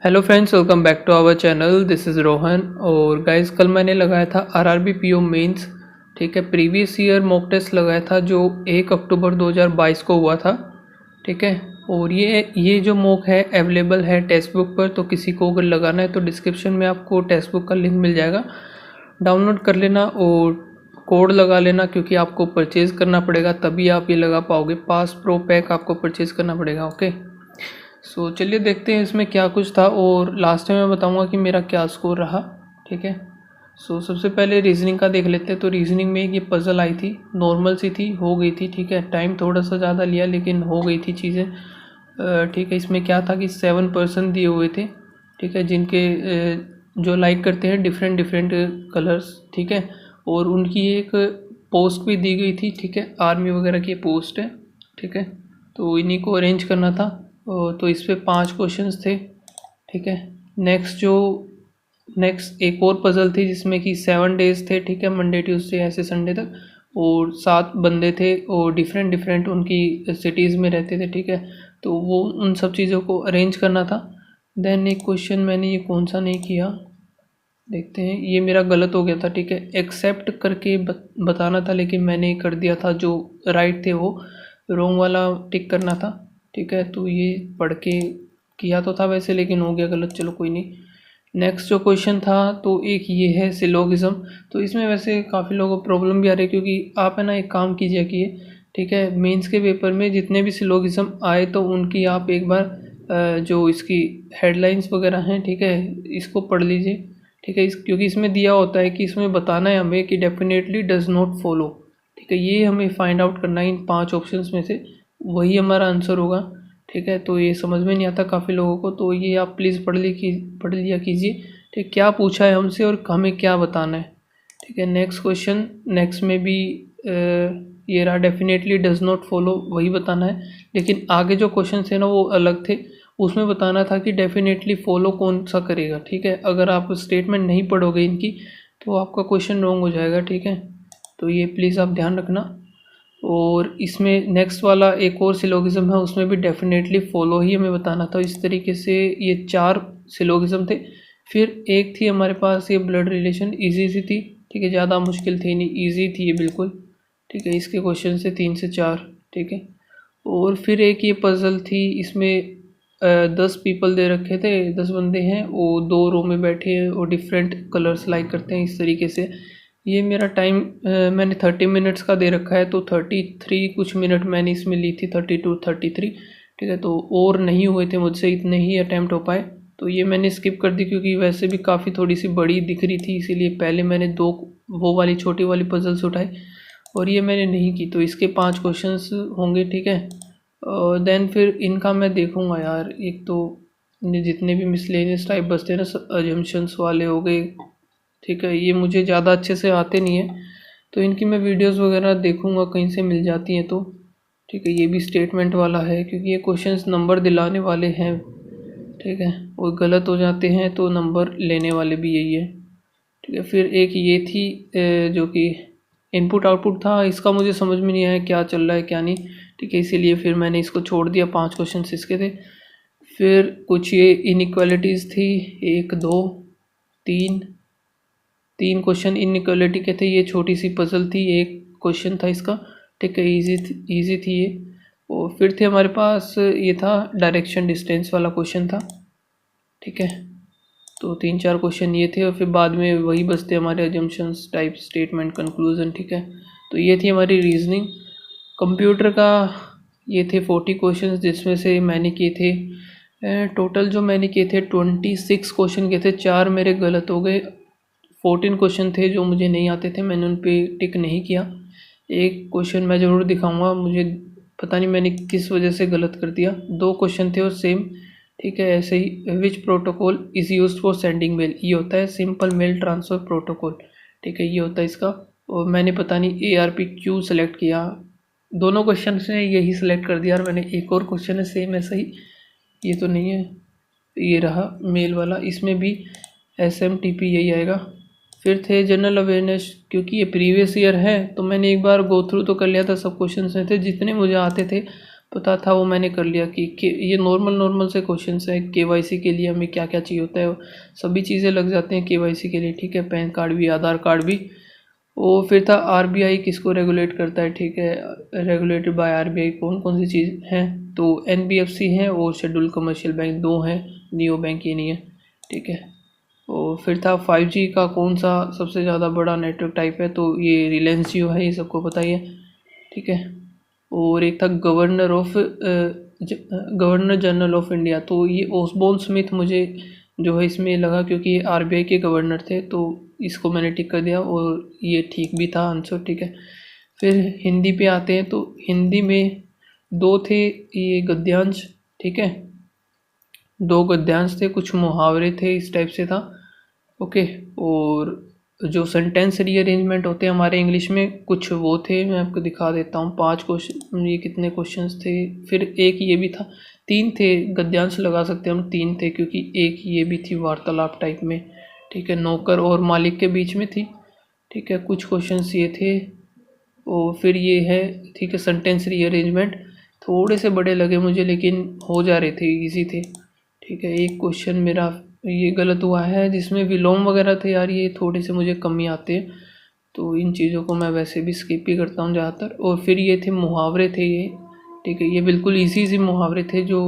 Hello friends, welcome back to our channel. This is Rohan. और guys, कल मैंने लगाया था आरआरबी पीओ मेंस। ठीक है, प्रीवियस ईयर मॉक टेस्ट लगाया था जो 1 अक्टूबर 2022 को हुआ था। ठीक है, और ये जो मॉक है अवेलेबल है टेक्स्ट बुक पर, तो किसी को अगर लगाना है तो डिस्क्रिप्शन में आपको टेक्स्ट बुक का लिंक मिल जाएगा, डाउनलोड कर लेना और कोड लगा लेना, क्योंकि आपको परचेज़ करना पड़ेगा तभी आप ये लगा पाओगे। पास प्रो पैक आपको परचेज़ करना पड़ेगा। ओके, सो चलिए देखते हैं इसमें क्या कुछ था और लास्ट में मैं बताऊंगा कि मेरा क्या स्कोर रहा। ठीक है, सो सबसे पहले रीजनिंग का देख लेते हैं। तो रीजनिंग में ये पज़ल आई थी, नॉर्मल सी थी, हो गई थी। ठीक है, टाइम थोड़ा सा ज़्यादा लिया लेकिन हो गई थी चीज़ें। ठीक है, इसमें क्या था कि 7% दिए हुए थे। ठीक है, जिनके जो लाइक करते हैं डिफरेंट डिफरेंट कलर्स। ठीक है, और उनकी एक पोस्ट भी दी गई थी। ठीक है, आर्मी वगैरह की पोस्ट है। ठीक है, तो इन्हीं को अरेंज करना था। तो इस पे 5 क्वेश्चंस थे। ठीक है, नेक्स्ट एक और पज़ल थी जिसमें कि 7 डेज थे। ठीक है, मंडे ट्यूसडे ऐसे संडे तक, और 7 बंदे थे और डिफरेंट डिफरेंट उनकी सिटीज़ में रहते थे। ठीक है, तो वो उन सब चीज़ों को अरेंज करना था। देन एक क्वेश्चन मैंने ये कौन सा नहीं किया, देखते हैं, ये मेरा गलत हो गया था। ठीक है, एक्सेप्ट करके बताना था लेकिन मैंने कर दिया था, जो राइट थे वो रोंग वाला टिक करना था। ठीक है, तो ये पढ़ के किया तो था वैसे, लेकिन हो गया गलत, चलो कोई नहीं। नेक्स्ट जो क्वेश्चन था तो एक ये है सिलोगिज्म। तो इसमें वैसे काफ़ी लोगों को प्रॉब्लम भी आ रही है, क्योंकि आप है ना एक काम कीजिए कि ठीक है, मेंस के पेपर में जितने भी सिलोगिज्म आए तो उनकी आप एक बार जो इसकी हेडलाइंस वगैरह हैं, ठीक है, इसको पढ़ लीजिए। ठीक है, क्योंकि इसमें दिया होता है कि इसमें बताना है हमें कि डेफिनेटली डज नॉट फॉलो। ठीक है, ये हमें फाइंड आउट करना है इन 5 ऑप्शंस में से, वही हमारा आंसर होगा। ठीक है, तो ये समझ में नहीं आता काफ़ी लोगों को, तो ये आप प्लीज़ पढ़ लिया कीजिए। ठीक, क्या पूछा है हमसे और हमें क्या बताना है। ठीक है, नेक्स्ट क्वेश्चन, नेक्स्ट में भी ये रहा, डेफिनेटली डज नॉट फॉलो, वही बताना है। लेकिन आगे जो क्वेश्चन थे ना वो अलग थे, उसमें बताना था कि डेफिनेटली फॉलो कौन सा करेगा। ठीक है, अगर आप स्टेटमेंट नहीं पढ़ोगे इनकी तो आपका क्वेश्चन रॉन्ग हो जाएगा। ठीक है, तो ये प्लीज़ आप ध्यान रखना। और इसमें नेक्स्ट वाला एक और सिलोगिज्म है, उसमें भी डेफिनेटली फॉलो ही हमें बताना था। इस तरीके से ये 4 सिलोगिज्म थे। फिर एक थी हमारे पास ये ब्लड रिलेशन, ईजी सी थी। ठीक है, ज़्यादा मुश्किल थी नहीं, ईजी थी ये बिल्कुल। ठीक है, इसके क्वेश्चन से 3 से 4। ठीक है, और फिर एक ये पज़ल थी, इसमें 10 पीपल दे रखे थे, 10 बंदे हैं, वो 2 रो में बैठे हैं और डिफरेंट कलर्स लाइक करते हैं इस तरीके से। ये मेरा टाइम मैंने 30 मिनट्स का दे रखा है, तो 33 कुछ मिनट मैंने इसमें ली थी, 32 33। ठीक है, तो और नहीं हुए थे मुझसे, इतने ही अटैम्प्ट हो पाए, तो ये मैंने स्किप कर दी, क्योंकि वैसे भी काफ़ी थोड़ी सी बड़ी दिख रही थी, इसीलिए पहले मैंने 2 वो वाली छोटी वाली पजल्स उठाए और ये मैंने नहीं की। तो इसके 5 क्वेश्चंस होंगे। ठीक है, देन फिर इनका मैं देखूँगा यार। एक तो जितने भी मिसलेनियस टाइप बचते हैं ना, अजम्पशंस वाले हो गए। ठीक है, ये मुझे ज़्यादा अच्छे से आते नहीं है, तो इनकी मैं वीडियोस वगैरह देखूँगा कहीं से मिल जाती हैं तो। ठीक है, ये भी स्टेटमेंट वाला है, क्योंकि ये क्वेश्चंस नंबर दिलाने वाले हैं। ठीक है, और गलत हो जाते हैं तो नंबर लेने वाले भी यही है। ठीक है, फिर एक ये थी जो कि इनपुट आउटपुट था, इसका मुझे समझ में नहीं आया क्या चल रहा है क्या नहीं। ठीक है, इसीलिए फिर मैंने इसको छोड़ दिया, 5 क्वेश्चन इसके थे। फिर कुछ ये इनइक्वालिटीज़ थी, 1 2 3 क्वेश्चन इनइक्वालिटी के थे। ये छोटी सी पजल थी, एक क्वेश्चन था इसका। ठीक है, ईजी थी ये। और फिर थे हमारे पास, ये था डायरेक्शन डिस्टेंस वाला क्वेश्चन था। ठीक है, तो 3-4 क्वेश्चन ये थे और फिर बाद में वही बचते हमारे अजम्पशंस टाइप, स्टेटमेंट, कंक्लूजन। ठीक है, तो ये थी हमारी रीजनिंग। कंप्यूटर का ये थे 40 क्वेश्चंस, जिसमें से मैंने किए थे टोटल जो मैंने किए थे 26 क्वेश्चन किए थे, 4 मेरे गलत हो गए। 14 क्वेश्चन थे जो मुझे नहीं आते थे, मैंने उन पर टिक नहीं किया। एक क्वेश्चन मैं ज़रूर दिखाऊंगा, मुझे पता नहीं मैंने किस वजह से गलत कर दिया। 2 क्वेश्चन थे और सेम। ठीक है, ऐसे ही which protocol is used for sending mail, ये होता है सिंपल मेल ट्रांसफ़र प्रोटोकॉल। ठीक है, ये होता है इसका। और मैंने पता नहीं ARP क्यों सेलेक्ट किया, दोनों क्वेश्चन से यही सिलेक्ट कर दिया। और मैंने एक और क्वेश्चन है सेम ऐसा ही, ये तो नहीं है, ये रहा मेल वाला, इसमें भी SMTP यही आएगा। फिर थे जनरल अवेयरनेस, क्योंकि ये प्रीवियस ईयर है तो मैंने एक बार गो थ्रू तो कर लिया था, सब क्वेश्चन में थे जितने मुझे आते थे पता था वो मैंने कर लिया कि ये नॉर्मल से क्वेश्चन है। केवाईसी के लिए हमें क्या क्या चाहिए होता है, सभी चीज़ें लग जाते हैं केवाईसी के लिए, ठीक है। पैन कार्ड भी, आधार कार्ड भी। वो फिर था आरबीआई किसको रेगुलेट करता है, ठीक है। रेगुलेटेड बाय आरबीआई कौन कौन सी चीज़ हैं, तो एनबीएफसी हैं और शेड्यूल कमर्शियल बैंक 2 हैं, नियो बैंक ये नहीं है, ठीक है। और फिर था 5G का कौन सा सबसे ज़्यादा बड़ा नेटवर्क टाइप है, तो ये रिलायंस जियो है, ये सबको पता ही है, ठीक है। और एक था गवर्नर जनरल ऑफ इंडिया, तो ये ओसबोर्न स्मिथ मुझे जो है इसमें लगा क्योंकि ये आरबीआई के गवर्नर थे, तो इसको मैंने टिक कर दिया और ये ठीक भी था आंसर, ठीक है। फिर हिंदी पे आते हैं, तो हिंदी में 2 थे ये गद्यांश, ठीक है। 2 गद्यांश थे, कुछ मुहावरे थे, इस टाइप से था, ओके। और जो सेंटेंस रीअरेंजमेंट होते हैं हमारे इंग्लिश में, कुछ वो थे, मैं आपको दिखा देता हूँ। 5 क्वेश्चन, ये कितने क्वेश्चंस थे, फिर एक ये भी था, 3 थे गद्यांश लगा सकते हैं हम, 3 थे क्योंकि एक ये भी थी वार्तालाप टाइप में, ठीक है, नौकर और मालिक के बीच में थी, ठीक है। कुछ क्वेश्चंस ये थे। और फिर ये है, ठीक है, सेंटेंस रीअरेंजमेंट थोड़े से बड़े लगे मुझे लेकिन हो जा रहे थे, इजी थे, ठीक है। एक क्वेश्चन मेरा ये गलत हुआ है जिसमें विलोम वगैरह थे यार, ये थोड़े से मुझे कम ही आते हैं, तो इन चीज़ों को मैं वैसे भी स्किप ही करता हूँ ज़्यादातर। और फिर ये थे मुहावरे थे ये, ठीक है, ये बिल्कुल इजी मुहावरे थे जो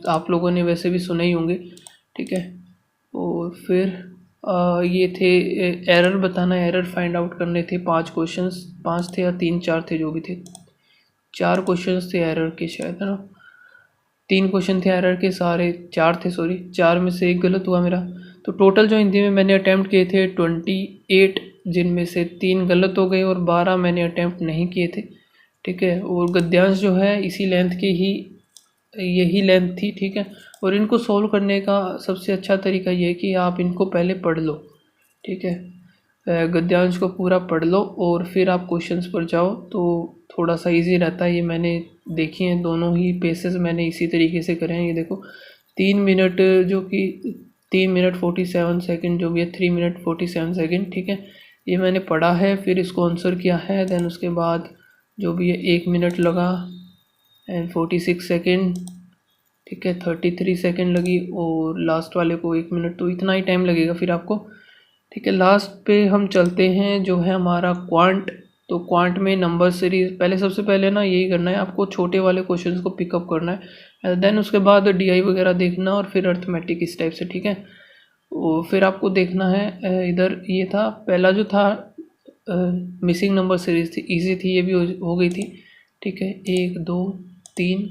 आप लोगों ने वैसे भी सुने ही होंगे, ठीक है। और फिर ये थे एरर बताना, एरर फाइंड आउट करने थे। 5 क्वेश्चंस, 5 थे या 3 4 थे, जो भी थे, 4 क्वेश्चंस थे एरर के शायद, है ना। 3 क्वेश्चन थे एरर के, सारे 4 थे, सॉरी 4 में से एक गलत हुआ मेरा। तो टोटल जो हिंदी में मैंने अटैम्प्ट किए थे 28, जिनमें से 3 गलत हो गए और 12 मैंने अटैम्प्ट नहीं किए थे, ठीक है। और गद्यांश जो है इसी लेंथ की ही, यही लेंथ थी, ठीक है। और इनको सॉल्व करने का सबसे अच्छा तरीका ये है कि आप इनको पहले पढ़ लो, ठीक है। गद्यांश को पूरा पढ़ लो और फिर आप क्वेश्चंस पर जाओ, तो थोड़ा सा इजी रहता है। ये मैंने देखी हैं दोनों ही पेसेस, मैंने इसी तरीके से करे हैं। ये देखो 3 मिनट, जो कि 3 मिनट 47 सेकंड, जो भी है 3 मिनट 47 सेकंड, ठीक है। ये मैंने पढ़ा है, फिर इसको आंसर किया है, देन उसके बाद जो भी है 1 मिनट लगा एंड 46 सेकंड, ठीक है, 33 सेकंड लगी, और लास्ट वाले को 1 मिनट, तो इतना ही टाइम लगेगा फिर आपको, ठीक है। लास्ट पे हम चलते हैं जो है हमारा क्वांट। तो क्वांट में नंबर सीरीज, पहले सबसे पहले ना यही करना है आपको, छोटे वाले क्वेश्चंस को पिकअप करना है, देन उसके बाद डीआई वगैरह देखना और फिर अर्थमेटिक इस टाइप से, ठीक है। और फिर आपको देखना है इधर, ये था पहला जो था मिसिंग नंबर सीरीज थी, इजी थी, ये भी हो गई थी, ठीक है। 1 2 3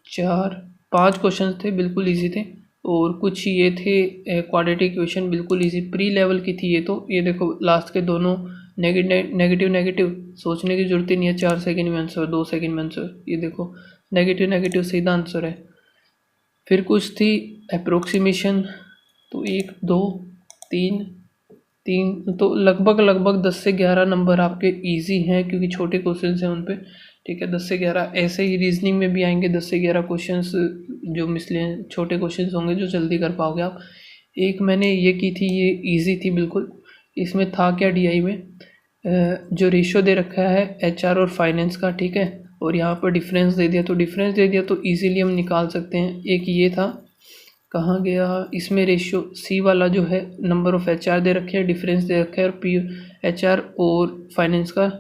4 5 क्वेश्चन थे, बिल्कुल इजी थे। और कुछ ये थे क्वाड्रेटिक इक्वेशन, बिल्कुल इजी प्री लेवल की थी ये तो। ये देखो लास्ट के दोनों नेगेटिव, सोचने की जरूरत ही नहीं है, 4 सेकंड में आंसर, 2 सेकंड में आंसर, ये देखो नेगेटिव सीधा आंसर है। फिर कुछ थी अप्रोक्सीमेशन, तो 1 2 3 3, तो लगभग 10 से 11 नंबर आपके इजी हैं क्योंकि छोटे क्वेश्चन हैं उन पे, ठीक है। 10 से 11 ऐसे ही रीजनिंग में भी आएंगे, 10 से 11 क्वेश्चंस जो मिसलेनियस छोटे क्वेश्चंस होंगे जो जल्दी कर पाओगे आप। एक मैंने ये की थी, ये इजी थी बिल्कुल। इसमें था क्या, डीआई में जो रेशियो दे रखा है एचआर और फाइनेंस का, ठीक है, और यहाँ पर डिफरेंस दे दिया, तो डिफरेंस दे दिया तो इजीली हम निकाल सकते हैं। एक ये था, कहाँ गया, इसमें रेशियो सी वाला जो है नंबर ऑफ़ एचआर दे रखे हैं, डिफरेंस दे रखा है, और पी एचआर और फाइनेंस का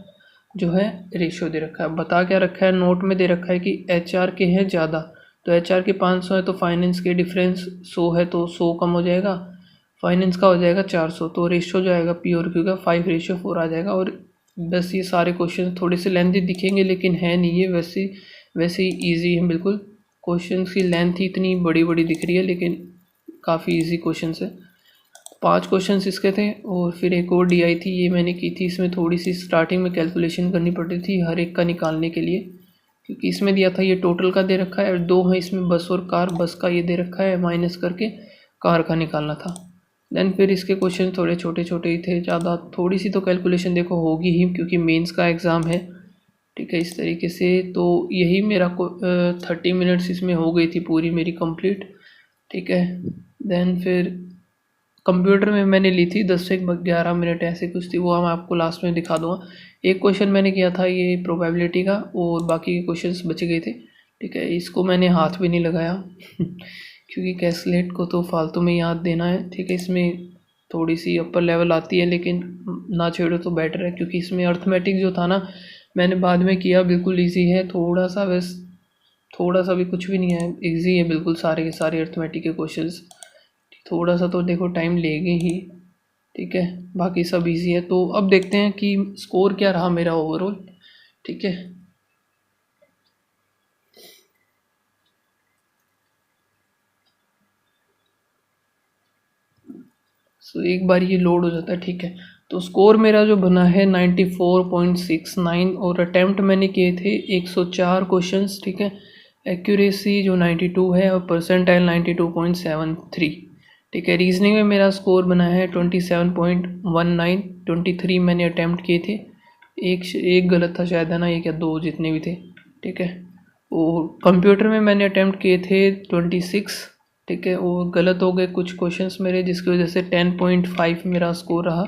जो है रेशियो दे रखा है। बता क्या रखा है, नोट में दे रखा है कि एचआर के हैं ज़्यादा, तो एचआर के 500 है तो फाइनेंस के डिफरेंस 100 है, तो 100 कम हो जाएगा, फाइनेंस का हो जाएगा 400, तो रेशियो जो आएगा पी और क्यू का 5:4 आ जाएगा। और बस ये सारे क्वेश्चन थोड़े से लेंथी दिखेंगे लेकिन है नहीं, ये वैसे ही ईजी है बिल्कुल। क्वेश्चन की लेंथ ही इतनी बड़ी दिख रही है लेकिन काफ़ी इजी क्वेश्चन है। 5 क्वेश्चन इसके थे। और फिर एक और डीआई थी, ये मैंने की थी, इसमें थोड़ी सी स्टार्टिंग में कैलकुलेशन करनी पड़ती थी हर एक का निकालने के लिए, क्योंकि इसमें दिया था ये टोटल का दे रखा है और 2 है इसमें बस और कार, बस का ये दे रखा है माइनस करके कार का निकालना था। देन फिर इसके क्वेश्चन थोड़े छोटे ही थे, ज़्यादा थोड़ी सी तो कैलकुलेशन देखो होगी ही क्योंकि मेंस का एग्ज़ाम है, ठीक है, इस तरीके से। तो यही मेरा 30 मिनट्स इसमें हो गई थी पूरी मेरी कंप्लीट, ठीक है। देन फिर कंप्यूटर में मैंने ली थी 10 से 11 मिनट ऐसे कुछ थी, वो मैं आपको लास्ट में दिखा दूँगा। एक क्वेश्चन मैंने किया था ये प्रोबेबिलिटी का और बाकी के क्वेश्चंस बच गए थे, ठीक है, इसको मैंने हाथ भी नहीं लगाया क्योंकि कैलकुलेट को तो फालतू में याद देना है। ठीक है, इसमें थोड़ी सी अपर लेवल आती है लेकिन ना छेड़ो तो बेटर है, क्योंकि इसमें अर्थमेटिक जो था ना मैंने बाद में किया, बिल्कुल ईजी है, थोड़ा सा बस, थोड़ा सा भी कुछ भी नहीं है, इजी है बिल्कुल सारे के सारे अर्थमेटिक के क्वेश्चंस। थोड़ा सा तो देखो टाइम लेंगे ही, ठीक है, बाकी सब इजी है। तो अब देखते हैं कि स्कोर क्या रहा मेरा ओवरऑल। ठीक है, सो एक बार ये लोड हो जाता है। ठीक है, तो स्कोर मेरा जो बना है 94.69 और अटैम्प्ट मैंने किए थे 104 क्वेश्चंस। ठीक है, एक्यूरेसी जो 92 है और परसेंटाइल 92.73। ठीक है, रीजनिंग में मेरा स्कोर बना है 27.19, 23 मैंने अटैम्प्ट किए थे, एक गलत था शायद, है ना, एक या दो जितने भी थे। ठीक है, और कंप्यूटर में मैंने अटैम्प्ट किए थे 26। ठीक है, वो गलत हो गए कुछ क्वेश्चंस मेरे, जिसकी वजह से 10.5 मेरा स्कोर रहा।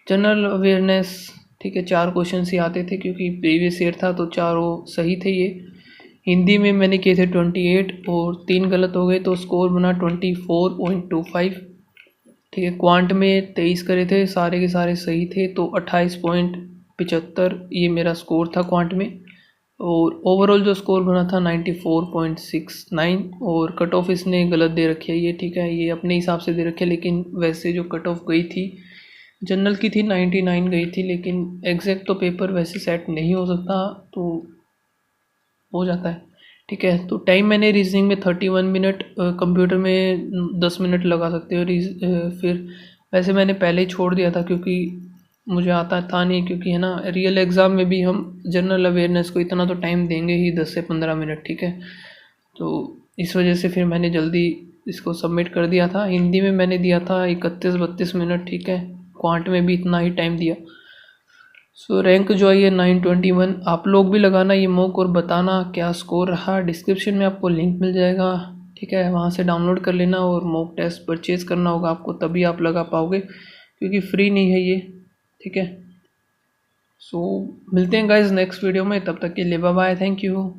जनरल अवेयरनेस, ठीक है, 4 क्वेश्चंस ही आते थे क्योंकि प्रीवियस ईयर था तो चारों सही थे ये। हिंदी में मैंने किए थे 28 और 3 गलत हो गए तो स्कोर बना 24.25। ठीक है, क्वांट में 23 करे थे, सारे के सारे सही थे तो 28.75 ये मेरा स्कोर था क्वांट में। और ओवरऑल जो स्कोर बना था 94.69 और कट ऑफ इसने गलत दे रखी है ये। ठीक है, ये अपने हिसाब से दे रखी है, लेकिन वैसे जो कट ऑफ गई थी जनरल की थी 99 गई थी, लेकिन एग्जैक्ट तो पेपर वैसे सेट नहीं हो सकता, तो हो जाता है। ठीक है, तो टाइम मैंने रीजनिंग में 31 मिनट, कंप्यूटर में 10 मिनट लगा सकते हो। फिर वैसे मैंने पहले ही छोड़ दिया था क्योंकि मुझे आता था नहीं, क्योंकि है ना रियल एग्ज़ाम में भी हम जनरल अवेयरनेस को इतना तो टाइम देंगे ही, 10 से 15 मिनट। ठीक है, तो इस वजह से फिर मैंने जल्दी इसको सबमिट कर दिया था। हिंदी में मैंने दिया था 31-32 मिनट। ठीक है, क्वांट में भी इतना ही टाइम दिया। सो रैंक जो है ये 921। आप लोग भी लगाना ये मॉक और बताना क्या स्कोर रहा। डिस्क्रिप्शन में आपको लिंक मिल जाएगा, ठीक है, वहाँ से डाउनलोड कर लेना और मॉक टेस्ट परचेज़ करना होगा आपको, तभी आप लगा पाओगे क्योंकि फ्री नहीं है ये। ठीक है, सो मिलते हैं गाइज नेक्स्ट वीडियो में, तब तक के लिए बाय बाय, थैंक यू।